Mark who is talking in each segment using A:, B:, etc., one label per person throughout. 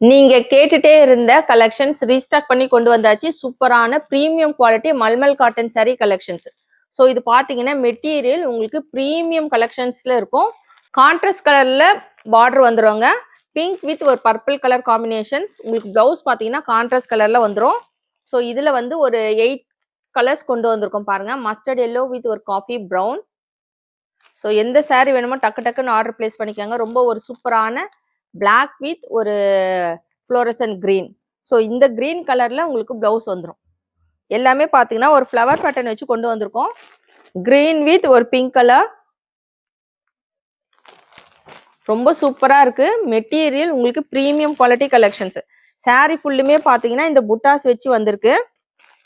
A: நீங்க கேட்டுட்டே இருந்த கலெக்ஷன்ஸ் ரீஸ்டாக் பண்ணி கொண்டு வந்தாச்சு. சூப்பரான premium quality mulmul cotton sari collections. So இது பார்த்தீங்கன்னா மெட்டீரியல் உங்களுக்கு பிரீமியம் கலெக்ஷன்ஸ்ல இருக்கும். கான்ட்ராஸ்ட் கலர்ல பார்டர் வந்துருங்க. பிங்க் வித் ஒரு பர்பிள் கலர் காம்பினேஷன்ஸ். உங்களுக்கு பிளவுஸ் பார்த்தீங்கன்னா கான்ட்ராஸ்ட் கலர்ல வந்துடும். ஸோ இதுல வந்து ஒரு 8 கலர்ஸ் கொண்டு வந்திருக்கோம் பாருங்க. மஸ்டர்ட் எல்லோ வித் ஒரு காஃபி ப்ரௌன். ஸோ எந்த சாரீ வேணுமோ டக்கு டக்குன்னு ஆர்டர் பிளேஸ் பண்ணிக்கோங்க. ரொம்ப ஒரு சூப்பரான பிளாக் வித் ஒரு ஃப்ளோரசன்ட் கிரீன். ஸோ இந்த கிரீன் கலர்ல உங்களுக்கு பிளவுஸ் வந்துடும். எல்லாமே பார்த்தீங்கன்னா ஒரு ஃப்ளவர் பேட்டர்ன் வச்சு கொண்டு வந்திருக்கோம். கிரீன் வித் ஒரு பிங்க் கலர். ரொம்ப சூப்பரா இருக்கு. மெட்டீரியல் உங்களுக்கு பிரீமியம் குவாலிட்டி கலெக்ஷன்ஸ். சாரீ ஃபுல்லுமே பார்த்தீங்கன்னா இந்த புட்டாஸ் வச்சு வந்திருக்கு.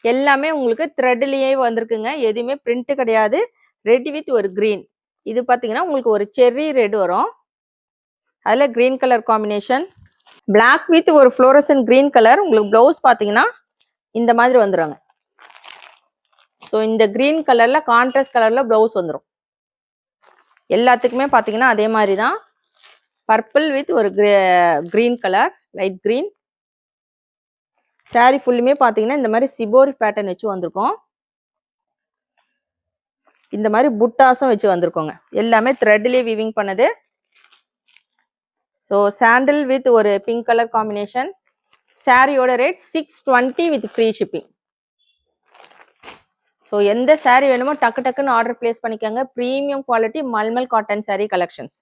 A: எல்லாமே உங்களுக்கு த்ரெட்லயே வந்திருக்குங்க. எதுவுமே பிரிண்ட் கிடையாது. ரெட் வித் ஒரு கிரீன். இது பார்த்தீங்கன்னா உங்களுக்கு ஒரு செர்ரி ரெட் வரும். அதில் green colour combination. Black with ஒரு ஃப்ளோரசன்ட் கிரீன் கலர். உங்களுக்கு பிளவுஸ் பார்த்தீங்கன்னா இந்த மாதிரி வந்துடுங்க. ஸோ இந்த கிரீன் கலர்ல கான்ட்ராஸ்ட் கலர்ல பிளவுஸ் வந்துடும். எல்லாத்துக்குமே பார்த்தீங்கன்னா அதே மாதிரி தான். பர்பிள் வித் ஒரு green colour, light green. Sorry ஃபுல்லுமே பார்த்தீங்கன்னா இந்த மாதிரி சிபோரி பேட்டர்ன் வச்சு வந்திருக்கோம். இந்த மாதிரி புட்டாஸும் வச்சு வந்திருக்கோங்க. எல்லாமே த்ரெட்லேயே வீவிங் பண்ணது. ஸோ சாண்டில் வித் ஒரு பிங்க் கலர் காம்பினேஷன். சாரியோட rate 620 with free shipping. So எந்த சாரீ வேணுமோ டக்கு டக்குன்னு ஆர்டர் பிளேஸ் பண்ணிக்கோங்க. Premium quality mulmul cotton sari collections.